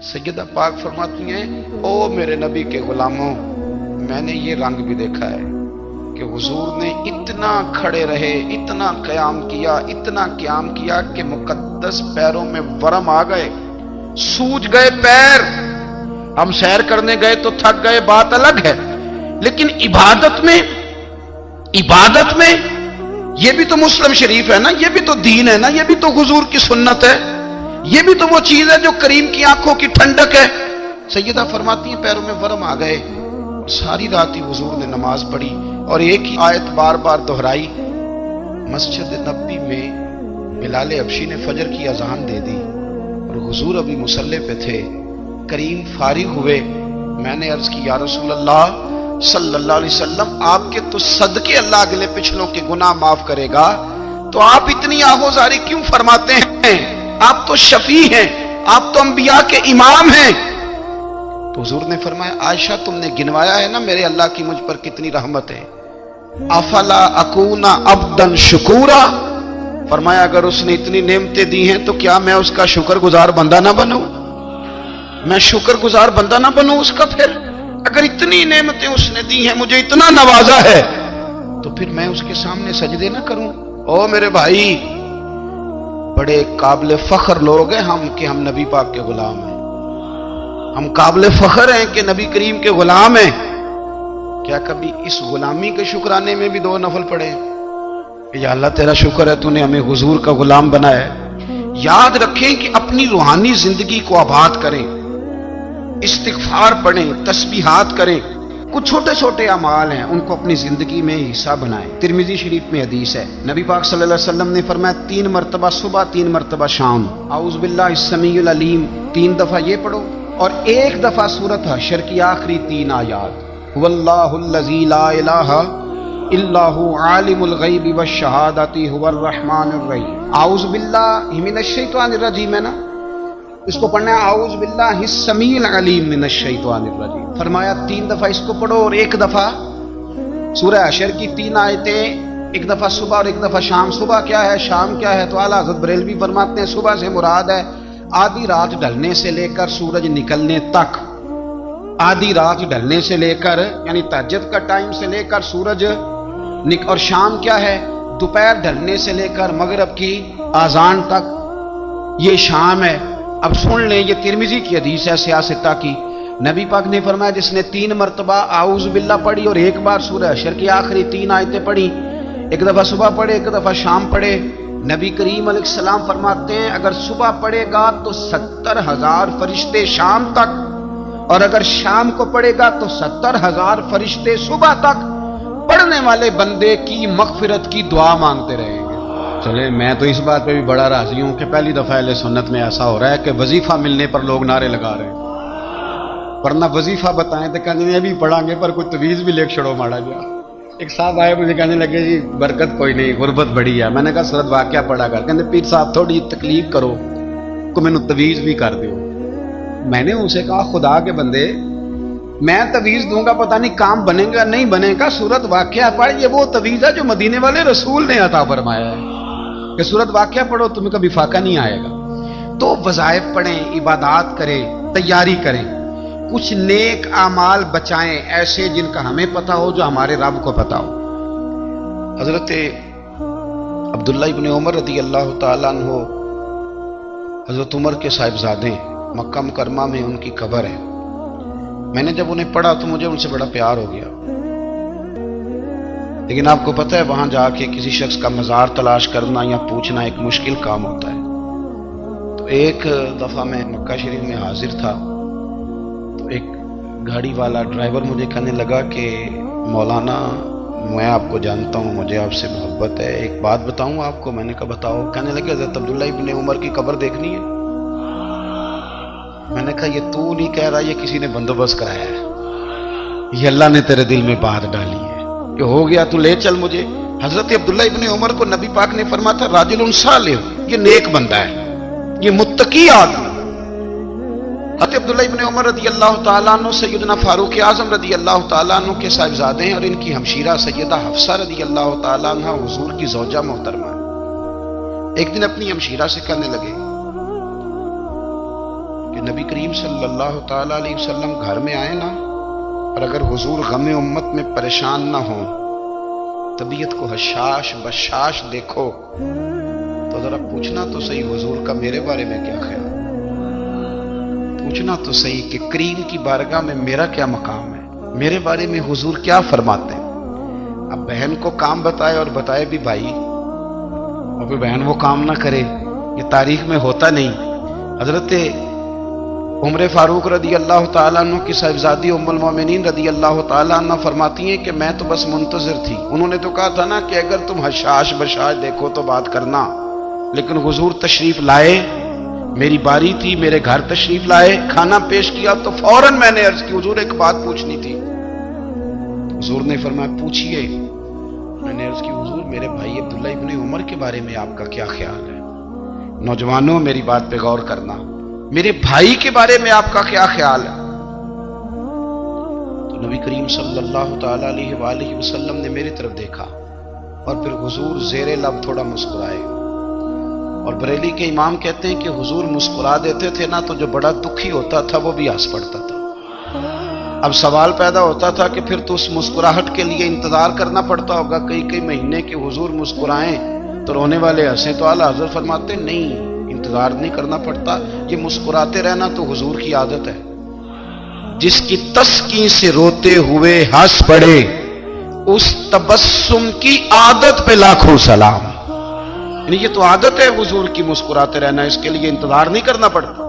सैयदा पाक फरमाती हैं, ओ मेरे नबी के गुलामों, मैंने ये रंग भी देखा है कि हुजूर ने इतना खड़े रहे, इतना क़याम किया, इतना क़याम किया कि मुकद्दस पैरों में वरम आ गए, सूज गए पैर। हम सैर करने गए तो थक गए, बात अलग है, लेकिन इबादत में ये भी तो मुस्लिम शरीफ है ना, ये भी तो दीन है ना, ये भी तो हुजूर की सुन्नत है, ये भी तो वो चीज है जो करीम की आंखों की ठंडक है। सैयदा फरमाती हैं पैरों में वरम आ गए। सारी रात ही हुजूर ने नमाज पढ़ी और एक ही आयत बार बार दोहराई। मस्जिद नबी में बिलाल हबशी ने फजर की अजान दे दी और हुजूर अभी मुसल्ले पे थे। करीम फारिग हुए, मैंने अर्ज की या रसूल अल्लाह सल्लल्लाहु अलैहि वसल्लम, आपके तो सदके अल्लाह अगले पिछलों के गुनाह माफ करेगा, तो आप इतनी आहोजारी क्यों फरमाते हैं? आप तो शफी हैं, आप तो अंबिया के इमाम हैं। तो हुजूर ने फरमाया, आयशा तुमने गिनवाया है ना मेरे अल्लाह की मुझ पर कितनी रहमत है। अफला अकूना अब्दन शुकूरा, फरमाया अगर उसने इतनी नेमतें दी हैं तो क्या मैं उसका शुक्रगुजार बंदा ना बनूं? मैं शुक्रगुजार बंदा ना बनूं उसका? फिर अगर इतनी नेमतें उसने दी हैं, मुझे इतना नवाजा है, तो फिर मैं उसके सामने सजदे ना करूं? ओ मेरे भाई, बड़े काबिल फख्र लोग हैं हम कि हम नबी पाक के गुलाम हैं। हम काबिल फख्र हैं कि नबी करीम के गुलाम हैं। क्या कभी इस गुलामी के शुक्राने में भी दो नफल पढ़े? या अल्लाह तेरा शुक्र है तूने हमें हुजूर का गुलाम बनाया है। याद रखें कि अपनी रूहानी जिंदगी को आबाद करें, इस्तिगफार पढ़ें, तस्बीहात करें। कुछ छोटे छोटे अमाल हैं, उनको अपनी जिंदगी में हिस्सा बनाएं। तिरमिजी शरीफ में हदीस है, नबी पाक सल्लल्लाहु अलैहि वसल्लम ने फरमाया 3 मरतबा सुबह, 3 मरतबा शाम आऊज़ बिल्लाहिस समीउल अलीम 3 दफा ये पढ़ो और 1 दफा सूरत हशर की आखिरी 3 आयात, वल्लाहुल्लज़ी ला इलाहा इल्लाहु आलिमुल गैबि वश्शहादति हुवर रहमानुर रहीम। आऊज़ बिल्लाहि मिनश शैतानिर रजीम है ना, इसको पढ़ना है आऊज़ बिल्लाहिस समीउल अलीम मिनश शैतानिर रजीम। फरमाया 3 दफा इसको पढ़ो और 1 दफा सूरह हशर की 3 आयतें, 1 दफा सुबह और 1 दफा शाम। सुबह क्या है, शाम क्या है? तो आला हज़रत बरेलवी फरमाते हैं सुबह से मुराद है आधी रात ढलने से लेकर सूरज निकलने तक। आधी रात ढलने से लेकर यानी तहज्जुद का टाइम से लेकर सूरज और शाम क्या है? दोपहर ढलने से लेकर मगरिब की आजान तक, ये शाम है। अब सुन लें, ये तिरमिजी की हदीस है सियासता की। नबी पाक ने फरमाया जिसने 3 मरतबा आऊज़ बिल्लाह पढ़ी और 1 बार सूरह हशर की आखिरी 3 आयतें पढ़ी, 1 दफा सुबह पढ़े, 1 दफा शाम पढ़े, नबी करीम अलैहिस्सलाम फरमाते हैं अगर सुबह पढ़ेगा तो 70,000 फरिश्ते शाम तक, और अगर शाम को पढ़ेगा तो 70,000 फरिश्ते सुबह तक पढ़ने वाले बंदे की मगफिरत की दुआ मांगते रहेंगे। चले, मैं तो इस बात पे भी बड़ा राजी हूं कि पहली दफा अहले सुन्नत में ऐसा हो रहा है कि वजीफा मिलने पर लोग नारे लगा रहे हैं, वरना वजीफा बताएं तो कहने भी पढ़ांगे पर कोई तवीज भी लेके छड़ो माड़ा गया। एक साहब आए, मुझे कहने लगे जी बरकत कोई नहीं, गुरबत बड़ी है। मैंने कहा सूरत वाक़या पढ़ा कर। कहते पीर साहब थोड़ी तकलीफ करो को मैनू तवीज भी कर दो। मैंने उनसे कहा खुदा के बंदे, मैं तवीज दूंगा पता नहीं काम बनेगा नहीं बनेगा, सूरत वाक़या पढ़। ये वो तवीज है जो मदीने वाले रसूल ने अता फरमाया है कि सूरत वाक़या पढ़ो तुम्हें कभी फाका नहीं आएगा। तो वज़ाइफ पढ़ें, इबादात करें, तैयारी करें, कुछ नेक आमाल बचाएं ऐसे जिनका हमें पता हो, जो हमारे रब को पता हो। हजरत अब्दुल्ला इब्न उमर रदी अल्लाह ताला अन्हु, हजरत उमर के साहिबजादे, मक्का मुकरमा में उनकी कब्र है। मैंने जब उन्हें पढ़ा तो मुझे उनसे बड़ा प्यार हो गया, लेकिन आपको पता है वहां जाके किसी शख्स का मजार तलाश करना या पूछना एक मुश्किल काम होता है। तो एक दफा मैं मक्का शरीफ में हाजिर था, तो एक गाड़ी वाला ड्राइवर मुझे कहने लगा कि मौलाना मैं आपको जानता हूँ, मुझे आपसे मोहब्बत है, एक बात बताऊँ आपको। मैंने कहा बताओ। कहने लगे हज़रत अब्दुल्ला इब्न उमर की कब्र देखनी है। मैंने कहा ये तू नहीं कह रहा, ये किसी ने बंदोबस्त कराया है, ये अल्लाह ने तेरे दिल में बात डाली है कि हो गया तू ले चल मुझे। हजरत अब्दुल्ला इब्न उमर को नबी पाक ने फरमाया था राजुलुन सालिह, ये नेक बंदा है, ये मुत्तकी आदमी। हजरत अब्दुल्ला इब्न उमर रदी अल्लाह ताला अन्हु सैयदना फारूक आजम रदी अल्लाह ताला अन्हु के साहिबजादे हैं और इनकी हमशीरा सैयदा हफ्सा रदी अल्लाह ताला अन्हा हुजूर की ज़ौजा मोहतरमा। एक दिन अपनी हमशीरा से कहने लगे कि نبی کریم صلی اللہ تعالیٰ علیہ وسلم گھر میں آئے نا، اور اگر حضور غم امت میں پریشان نہ ہوں، طبیعت کو حشاش بشاش دیکھو، تو ذرا پوچھنا تو صحیح حضور کا میرے بارے میں کیا خیال، پوچھنا تو صحیح کہ کریم کی بارگاہ میں میرا کیا مقام ہے، میرے بارے میں حضور کیا فرماتے ہیں۔ اب بہن کو کام بتائے، اور بتائے بھی بھائی، اور پھر بہن وہ کام نہ کرے، یہ تاریخ میں ہوتا نہیں۔ حضرت عمر فاروق رضی اللہ تعالیٰ عنہ کی صاحبزادی ام المومنین رضی اللہ تعالیٰ عنہ فرماتی ہیں کہ میں تو بس منتظر تھی، انہوں نے تو کہا تھا نا کہ اگر تم حشاش بشاش دیکھو تو بات کرنا، لیکن حضور تشریف لائے، میری باری تھی، میرے گھر تشریف لائے، کھانا پیش کیا تو فوراً میں نے عرض کی حضور ایک بات پوچھنی تھی۔ حضور نے فرمایا پوچھئے۔ میں نے عرض کی حضور میرے بھائی عبداللہ ابن عمر کے بارے میں آپ کا کیا خیال ہے؟ نوجوانوں میری بات پہ غور کرنا، میرے بھائی کے بارے میں آپ کا کیا خیال ہے؟ تو نبی کریم صلی اللہ تعالی علیہ وآلہ وسلم نے میری طرف دیکھا، اور پھر حضور زیر لب تھوڑا مسکرائے، اور بریلی کے امام کہتے ہیں کہ حضور مسکرا دیتے تھے نا تو جو بڑا دکھی ہوتا تھا وہ بھی ہنس پڑتا تھا۔ اب سوال پیدا ہوتا تھا کہ پھر تو اس مسکراہٹ کے لیے انتظار کرنا پڑتا ہوگا کئی مہینے کہ حضور مسکرائیں تو رونے والے ہنسیں، تو اعلیٰ حضرت فرماتے نہیں، انتظار نہیں کرنا پڑتا، یہ مسکراتے رہنا تو حضور کی عادت ہے۔ جس کی تسکین سے روتے ہوئے ہنس پڑے، اس تبسم کی عادت پہ لاکھوں سلام۔ یعنی یہ تو عادت ہے حضور کی مسکراتے رہنا، اس کے لیے انتظار نہیں کرنا پڑتا۔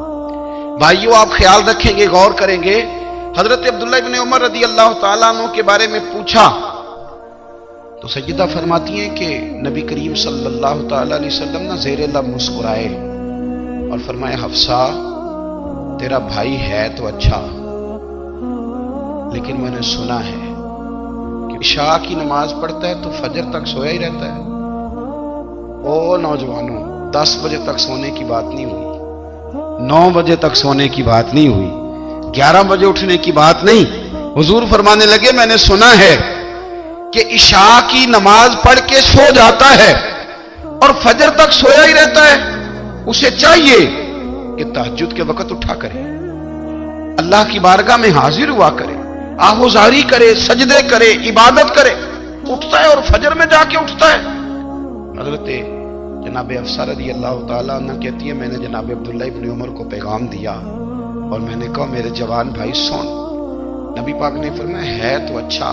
بھائیو آپ خیال رکھیں گے، غور کریں گے، حضرت عبداللہ ابن عمر رضی اللہ تعالیٰ عنہ کے بارے میں پوچھا تو سیدہ فرماتی ہیں کہ نبی کریم صلی اللہ تعالیٰ علیہ وسلم نہ زیر لب مسکرائے اور فرمایا حفصہ تیرا بھائی ہے تو اچھا، لیکن میں نے سنا ہے کہ عشاء کی نماز پڑھتا ہے تو فجر تک سویا ہی رہتا ہے۔ او نوجوانوں، 10 بجے تک سونے کی بات نہیں ہوئی، 9 بجے تک سونے کی بات نہیں ہوئی، 11 بجے اٹھنے کی بات نہیں۔ حضور فرمانے لگے میں نے سنا ہے کہ عشاء کی نماز پڑھ کے سو جاتا ہے اور فجر تک سویا ہی رہتا ہے، اسے چاہیے کہ تہجد کے وقت اٹھا کرے، اللہ کی بارگاہ میں حاضر ہوا کرے، آہوزاری کرے، سجدے کرے، عبادت کرے، اٹھتا ہے اور فجر میں جا کے اٹھتا ہے۔ حضرت جناب حفصہ رضی اللہ تعالیٰ عنہ کہتی ہے میں نے جناب عبداللہ ابن عمر کو پیغام دیا اور میں نے کہا میرے جوان بھائی سن، نبی پاک نے فرمایا ہے تو اچھا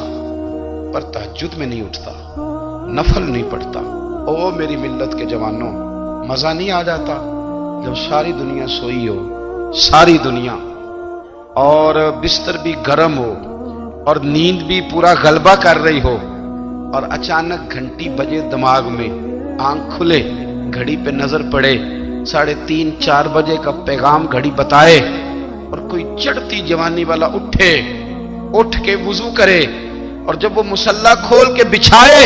پر تہجد میں نہیں اٹھتا، نفل نہیں پڑھتا۔ او میری ملت کے جوانوں، مزہ نہیں آ جاتا جب ساری دنیا سوئی ہو، ساری دنیا، اور بستر بھی گرم ہو اور نیند بھی پورا غلبہ کر رہی ہو، اور اچانک گھنٹی بجے دماغ میں، آنکھ کھلے، گھڑی پہ نظر پڑے، 3:30 4 بجے کا پیغام گھڑی بتائے، اور کوئی چڑھتی جوانی والا اٹھ کے وضو کرے، اور جب وہ مصلی کھول کے بچھائے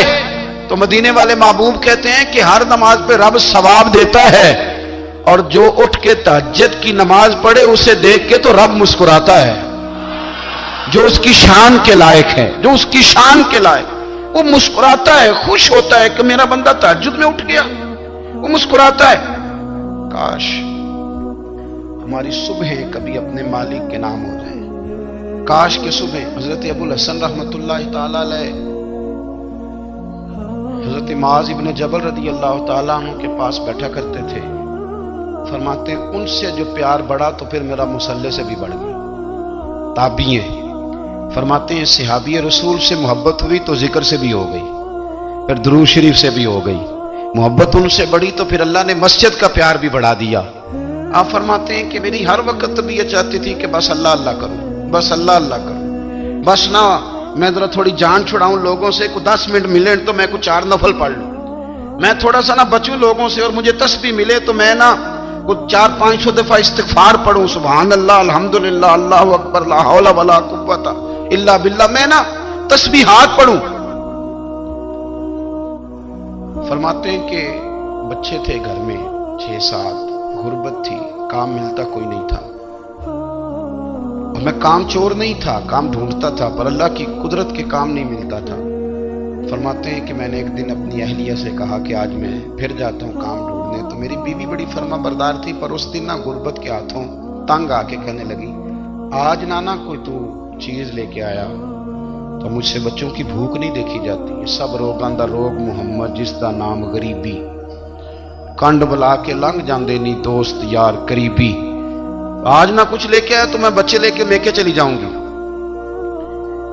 تو مدینے والے محبوب کہتے ہیں کہ ہر نماز پہ رب ثواب دیتا ہے، اور جو اٹھ کے تہجد کی نماز پڑھے اسے دیکھ کے تو رب مسکراتا ہے، جو اس کی شان کے لائق ہے، جو اس کی شان کے لائق، وہ مسکراتا ہے، خوش ہوتا ہے کہ میرا بندہ تہجد میں اٹھ گیا، وہ مسکراتا ہے۔ کاش ہماری صبحیں کبھی اپنے مالک کے نام ہو جائیں، کاش کہ صبح حضرت ابو الحسن رحمۃ اللہ تعالی علیہ حضرت معاذ ابن جبل رضی اللہ تعالیٰ عنہ کے پاس بیٹھا کرتے تھے، فرماتے ہیں ان سے جو پیار بڑھا تو پھر میرا مصلی سے بھی بڑھ گیا۔ تابعی ہیں، فرماتے ہیں صحابی رسول سے محبت ہوئی تو ذکر سے بھی ہو گئی، پھر درود شریف سے بھی ہو گئی، محبت ان سے بڑھی تو پھر اللہ نے مسجد کا پیار بھی بڑھا دیا۔ آپ فرماتے ہیں کہ میری ہر وقت طبیعت چاہتی تھی کہ بس اللہ اللہ کروں، بس اللہ اللہ کروں، بس نہ میں ذرا تھوڑی جان چھڑاؤں لوگوں سے، کو 10 منٹ ملے تو میں کو 4 نفل پڑھ لوں، میں تھوڑا سا نہ بچوں لوگوں سے، اور مجھے تسبیح ملے تو میں نہ 400-500 دفعہ استغفار پڑھوں، سبحان اللہ، الحمدللہ، اللہ اکبر، لا حول ولا قوت الا باللہ، میں نہ تسبیحات پڑھوں۔ فرماتے ہیں کہ بچے تھے گھر میں 6-7، غربت تھی، کام ملتا کوئی نہیں تھا، اور میں کام چور نہیں تھا، کام ڈھونڈتا تھا، پر اللہ کی قدرت کے کام نہیں ملتا تھا۔ فرماتے ہیں کہ میں نے ایک دن اپنی اہلیہ سے کہا کہ آج میں پھر جاتا ہوں کام ڈھونڈنے، تو میری بیوی بڑی فرما بردار تھی، پر اس دن نہ غربت کے ہاتھوں तंग आके कहने लगी, आज नाना कोई तू चीज लेके आया तो मुझसे बच्चों की भूख नहीं देखी जाती। सब रोगां दा रोग मुहम्मद, जिसदा नाम गरीबी, कंड बुला के लंघ जाते नहीं दोस्त यार करीबी। आज ना कुछ लेके आया तो मैं बच्चे लेके चली जाऊंगी।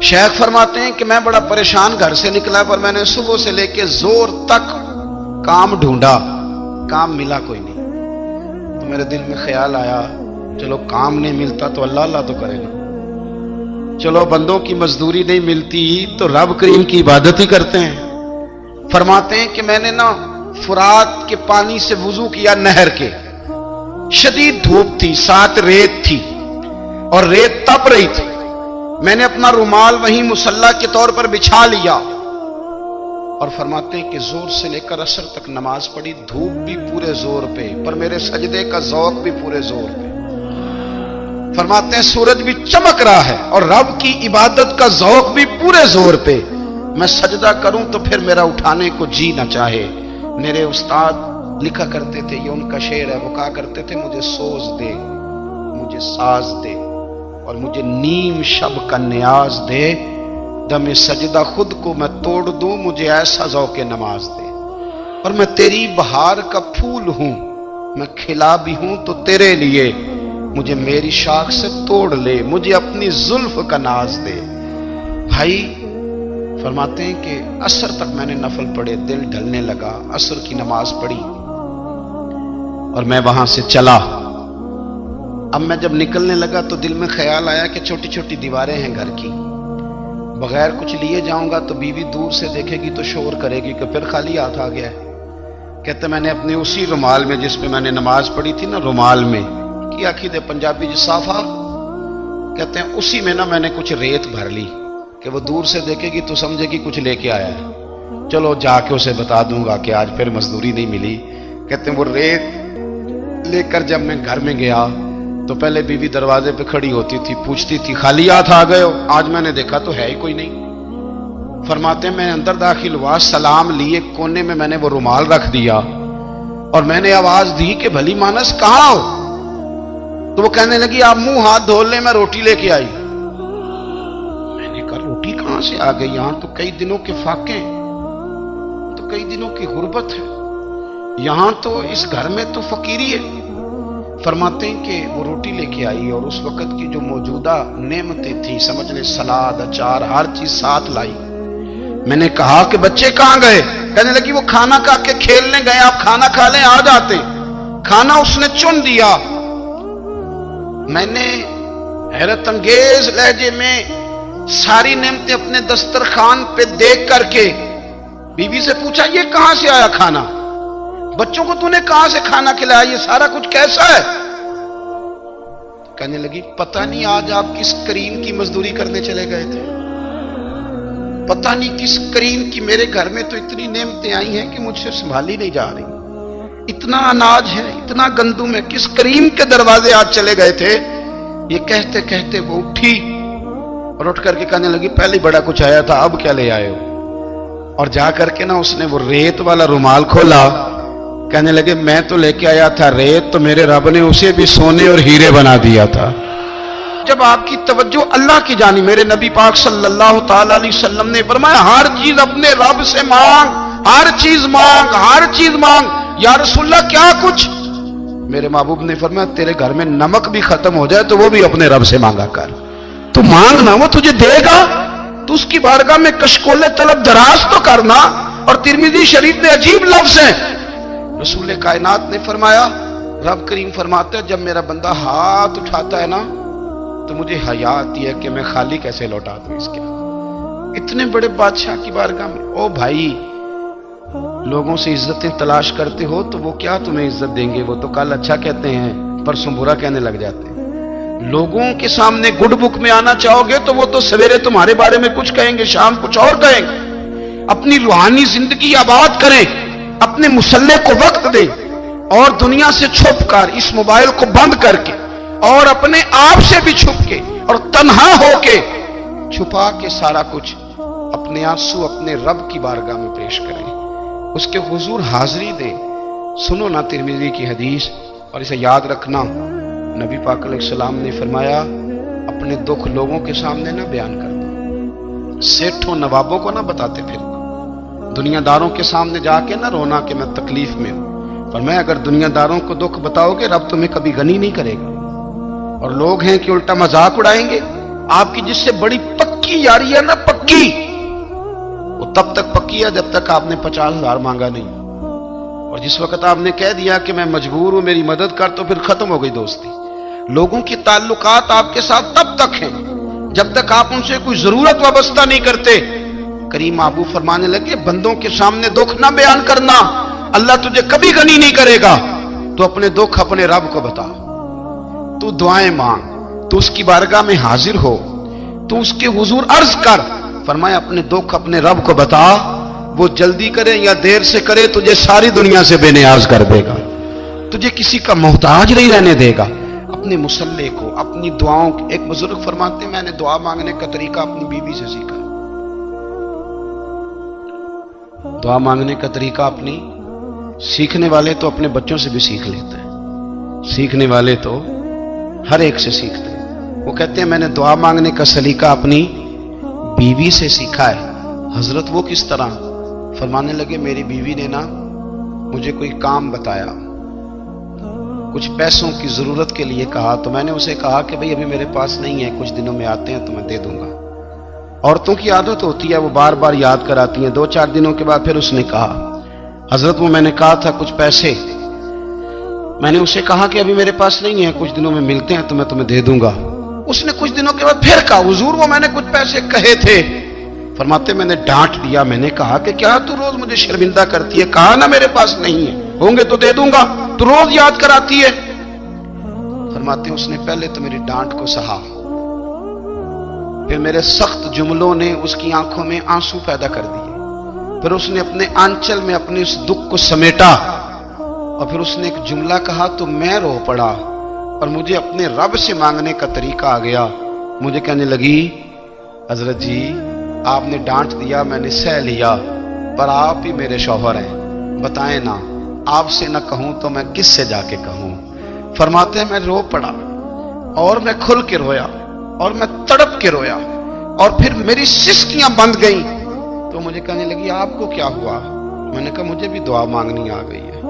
शेख फरमाते हैं कि मैं बड़ा परेशान घर से निकला, पर मैंने सुबह से लेके जोर तक काम ढूंढा, काम मिला कोई नहीं। तो मेरे दिल में ख्याल आया, चलो काम नहीं मिलता तो अल्लाह अल्लाह तो करेगा, चलो बंदों की मजदूरी नहीं मिलती तो रब करीम की इबादत ही करते हैं। फरमाते हैं कि मैंने ना फुरात के पानी से वुजू किया, नहर के, शदीद धूप थी, साथ रेत थी और रेत तप रही थी। मैंने अपना रुमाल वहीं मुसल्ला के तौर पर बिछा लिया और फरमाते हैं कि जोर से लेकर असर तक नमाज पढ़ी, धूप भी पूरे जोर पे, पर मेरे सजदे का ज़ौक़ भी पूरे जोर पे। फरमाते हैं सूरज भी चमक रहा है और रब की इबादत का ज़ौक़ भी पूरे जोर पे। मैं सजदा करूं तो फिर मेरा उठाने को जी न चाहे। मेरे उस्ताद लिखा करते थे, ये उनका शेर है, वो कहा करते थे, मुझे सोज दे, मुझे साज दे और मुझे नीम शब का न्याज दे, दमे सजदा खुद को मैं तोड़ दूं, मुझे ऐसा ज़ौक़े नमाज दे। और मैं तेरी बहार का फूल हूं, मैं खिला भी हूं तो तेरे लिए, मुझे मेरी शाख से तोड़ ले, मुझे अपनी जुल्फ का नाज दे। भाई फरमाते हैं कि असर तक मैंने नफल पढ़े, दिल ढलने लगा, असर की नमाज पढ़ी और मैं वहां से चला। अब मैं जब निकलने लगा तो दिल में ख्याल आया कि छोटी छोटी दीवारें हैं घर की, बगैर कुछ लिए जाऊंगा तो बीवी दूर से देखेगी तो शोर करेगी कि फिर खाली हाथ आ गया है। कहते मैंने अपने उसी रुमाल में जिसमें मैंने नमाज पढ़ी थी ना, रुमाल में की आखी दे पंजाबी साफा कहते हैं, उसी में ना मैंने कुछ रेत भर ली कि वो दूर से देखेगी तो समझेगी कुछ लेके आया है। चलो जाके उसे बता दूंगा कि आज फिर मजदूरी नहीं मिली। कहते हैं वो रेत लेकर जब मैं घर में गया तो पहले बीवी दरवाजे पे खड़ी होती थी, पूछती थी खाली हाथ आ गए हो? आज मैंने देखा तो है ही कोई नहीं। फरमाते हैं मैं अंदर दाखिल हुआ, सलाम लिए, कोने में मैंने वो रुमाल रख दिया और मैंने आवाज दी कि भली मानस कहां हो? तो वो कहने लगी आप मुंह हाथ धो ले, मैं रोटी लेके आई। मैंने कहा रोटी कहां से आ गई? यहां तो कई दिनों के फाके, तो कई दिनों की गुर्बत है, यहां तो इस घर में तो फकीरी है। फरमाते हैं कि वो रोटी लेके आई और उस वक्त की जो मौजूदा नेमतें थी, समझ ले सलाद, अचार, हर चीज साथ लाई। मैंने कहा कि बच्चे कहां गए? कहने लगी वो खाना खा के खेलने गए, आप खाना खा लें आ जाते। खाना उसने चुन दिया। मैंने हैरत अंगेज लहजे में सारी नेमतें अपने दस्तरखान पे देख करके बीवी से पूछा ये कहां से आया खाना? बच्चों को तूने कहां से खाना खिलाया? ये सारा कुछ कैसा है? कहने लगी पता नहीं आज आप किस करीम की मजदूरी करने चले गए थे, पता नहीं किस करीम की, मेरे घर में तो इतनी नेमतें आई हैं कि मुझसे संभाली नहीं जा रही, इतना अनाज है, इतना गंदुम है, किस करीम के दरवाजे आज चले गए थे? ये कहते कहते वो उठी और उठ करके कहने लगी पहले बड़ा कुछ आया था, अब क्या ले आए हो? और जा करके ना उसने वो रेत वाला रुमाल खोला। कहने लगे मैं तो लेके आया था रेत, तो मेरे रब ने उसे भी सोने और हीरे बना दिया था। जब आपकी तवज्जो अल्लाह की जानी, मेरे नबी पाक सल्लल्लाहु ताला अलैहि वसल्लम ने फरमाया हर चीज अपने रब से मांग, हर चीज मांग, हर चीज मांग। या रसूलल्लाह क्या कुछ? मेरे महबूब ने फरमाया तेरे घर में नमक भी खत्म हो जाए तो वो भी अपने रब से मांगा कर। तू मांगना, वो तुझे देगा, तो उसकी बारगाह में कशकोले तलब दराज तो करना। और तिरमिजी शरीफ में अजीब लफ्ज है, रसूल कायनात ने फरमाया, रब करीम फरमाता है जब मेरा बंदा हाथ उठाता है ना तो मुझे हया आती है कि मैं खाली कैसे लौटा दूं इसके। इतने बड़े बादशाह की बारगाह में, ओ भाई लोगों से इज्जतें तलाश करते हो तो वो क्या तुम्हें इज्जत देंगे? वो तो कल अच्छा कहते हैं परसों बुरा कहने लग जाते हैं। लोगों के सामने गुड बुक में आना चाहोगे तो वो तो सवेरे तुम्हारे बारे में कुछ कहेंगे, शाम कुछ और कहेंगे। अपनी रूहानी जिंदगी आबाद करें, अपने मुसल्ले को वक्त दे और दुनिया से छुप कर, इस मोबाइल को बंद करके और अपने आप से भी छुप के और तन्हा होके छुपा के सारा कुछ अपने आंसू अपने रब की बारगाह में पेश करें, उसके हुजूर हाजिरी दे। सुनो ना तिरमिजी की हदीस और इसे याद रखना, نبی پاک علیہ السلام نے فرمایا اپنے دکھ لوگوں کے سامنے نہ بیان کرنا، سیٹھوں نوابوں کو نہ بتاتے پھرنا، دنیا داروں کے سامنے جا کے نہ رونا کہ میں تکلیف میں ہوں۔ فرمایا اگر دنیا داروں کو دکھ بتاؤ گے رب تمہیں کبھی غنی نہیں کرے گا، اور لوگ ہیں کہ الٹا مذاق اڑائیں گے۔ آپ کی جس سے بڑی پکی یاری ہے نا، پکی، وہ تب تک پکی ہے جب تک آپ نے 50,000 مانگا نہیں، اور جس وقت آپ نے کہہ دیا کہ میں مجبور ہوں میری مدد کر، تو پھر ختم ہو گئی دوستی۔ لوگوں کی تعلقات آپ کے ساتھ تب تک ہیں جب تک آپ ان سے کوئی ضرورت وابستہ نہیں کرتے۔ کریم محبوب فرمانے لگے بندوں کے سامنے دکھ نہ بیان کرنا، اللہ تجھے کبھی غنی نہیں کرے گا۔ تو اپنے دکھ اپنے رب کو بتا، تو دعائیں مانگ، تو اس کی بارگاہ میں حاضر ہو، تو اس کے حضور عرض کر۔ فرمایا اپنے دکھ اپنے رب کو بتا، وہ جلدی کرے یا دیر سے کرے تجھے ساری دنیا سے بے نیاز کر دے گا، تجھے کسی کا محتاج نہیں رہنے دے گا۔ اپنے مسلح کو، اپنی دعاؤں، ایک بزرگ فرماتے ہیں میں نے دعا مانگنے کا طریقہ اپنی بیوی سے سیکھا۔ دعا مانگنے کا طریقہ اپنی، سیکھنے والے تو اپنے بچوں سے بھی سیکھ لیتے ہیں، سیکھنے والے تو ہر ایک سے سیکھتے ہیں۔ وہ کہتے ہیں میں نے دعا مانگنے کا سلیقہ اپنی بیوی سے سیکھا ہے۔ حضرت وہ کس طرح؟ فرمانے لگے میری بیوی نے نا مجھے کوئی کام بتایا، کچھ پیسوں کی ضرورت کے لیے کہا، تو میں نے اسے کہا کہ بھئی ابھی میرے پاس نہیں ہے، کچھ دنوں میں آتے ہیں تو میں دے دوں گا۔ عورتوں کی عادت ہوتی ہے وہ بار بار یاد کراتی ہیں، 2-4 دنوں کے بعد پھر اس نے کہا حضرت وہ میں نے کہا تھا کچھ پیسے، میں نے اسے کہا کہ ابھی میرے پاس نہیں ہے، کچھ دنوں میں ملتے ہیں تو میں تمہیں دے دوں گا۔ اس نے کچھ دنوں کے بعد پھر کہا حضور وہ میں نے کچھ پیسے کہے تھے۔ فرماتے میں نے ڈانٹ دیا، میں نے کہا کہ کیا تو روز مجھے شرمندہ کرتی ہے، کہا نا میرے پاس نہیں ہے، ہوں گے تو دے دوں گا، تو روز یاد کراتی ہے۔ فرماتے ہیں اس نے پہلے تو میری ڈانٹ کو سہا، پھر میرے سخت جملوں نے اس کی آنکھوں میں آنسو پیدا کر دیے، پھر اس نے اپنے آنچل میں اپنے اس دکھ کو سمیٹا، اور پھر اس نے ایک جملہ کہا تو میں رو پڑا، اور مجھے اپنے رب سے مانگنے کا طریقہ آ گیا۔ مجھے کہنے لگی حضرت جی آپ نے ڈانٹ دیا، میں نے سہ لیا، پر آپ ہی میرے شوہر ہیں، بتائیں نا آپ سے نہ کہوں تو میں کس سے جا کے کہوں۔ فرماتے ہیں میں رو پڑا، اور میں کھل کے رویا، اور میں تڑپ کے رویا، اور پھر میری سسکیاں بند گئیں۔ تو مجھے کہنے لگی آپ کو کیا ہوا؟ میں نے کہا مجھے بھی دعا مانگنی آ گئی ہے،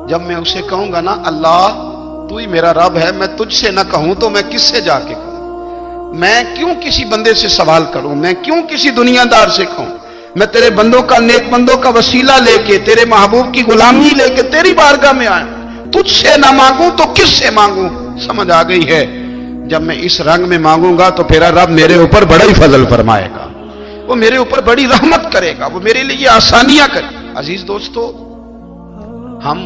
جب میں اسے کہوں گا نا اللہ تو ہی میرا رب ہے، میں تجھ سے نہ کہوں تو میں کس سے جا کے کہوں؟ میں کیوں کسی بندے سے سوال کروں؟ میں کیوں کسی دنیا دار سے کہوں؟ میں تیرے بندوں کا، نیک بندوں کا وسیلہ لے کے، تیرے محبوب کی غلامی لے کے تیری بارگاہ میں آیا، تجھ سے نہ مانگوں تو کس سے مانگوں؟ سمجھ آ گئی ہے جب میں اس رنگ میں مانگوں گا تو پھر رب میرے اوپر بڑا ہی فضل فرمائے گا، وہ میرے اوپر بڑی رحمت کرے گا، وہ میرے لیے آسانیاں کرے گا۔ عزیز دوستو ہم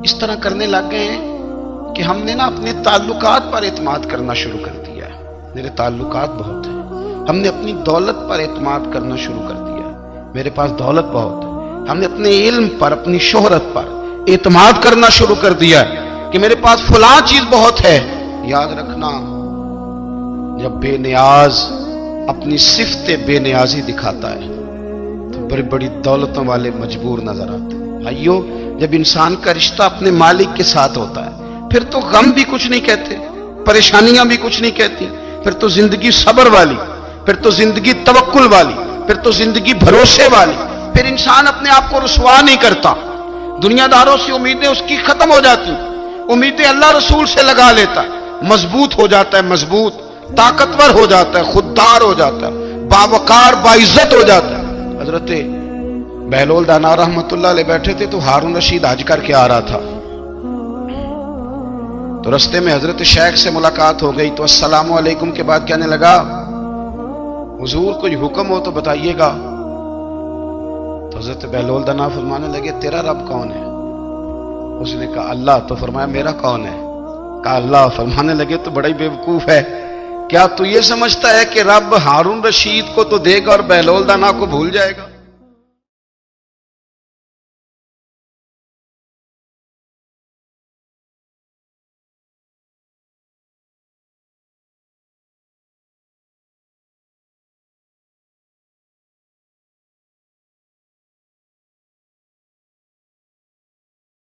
اس طرح کرنے لگ گئے ہیں کہ ہم نے نا اپنے تعلقات پر اعتماد کرنا شروع کر دیا ہے۔ میرے تعلقات بہت ہیں، ہم نے اپنی دولت پر اعتماد کرنا شروع کر دیا ہے، میرے پاس دولت بہت ہے۔ ہم نے اپنے علم پر، اپنی شہرت پر اعتماد کرنا شروع کر دیا ہے کہ میرے پاس فلاں چیز بہت ہے۔ یاد رکھنا جب بے نیاز اپنی صفت بے نیازی دکھاتا ہے تو بڑی بڑی دولتوں والے مجبور نظر آتے ہیں۔ بھائیو جب انسان کا رشتہ اپنے مالک کے ساتھ ہوتا ہے پھر تو غم بھی کچھ نہیں کہتے، پریشانیاں بھی کچھ نہیں کہتی، پھر تو زندگی صبر والی، پھر تو زندگی توکل والی، پھر تو زندگی بھروسے والی، پھر انسان اپنے آپ کو رسوا نہیں کرتا، دنیا داروں سے امیدیں اس کی ختم ہو جاتی، امیدیں اللہ رسول سے لگا لیتا ہے، مضبوط ہو جاتا ہے، مضبوط، طاقتور ہو جاتا ہے، خوددار ہو جاتا ہے، باوقار باعزت ہو جاتا ہے۔ حضرت بہلول دانا رحمت اللہ علیہ بیٹھے تھے تو ہارون رشید حج کر کے آ رہا تھا، تو رستے میں حضرت شیخ سے ملاقات ہو گئی، تو السلام علیکم کے بعد کہنے لگا حضور کوئی حکم ہو تو بتائیے گا۔ تو حضرت بہلول دانا فرمانے لگے تیرا رب کون ہے؟ اس نے کہا اللہ۔ تو فرمایا میرا کون ہے؟ کہا اللہ۔ فرمانے لگے تو بڑا ہی بیوقوف ہے، کیا تو یہ سمجھتا ہے کہ رب ہارون رشید کو تو دے گا اور بہلول دانا کو بھول جائے گا؟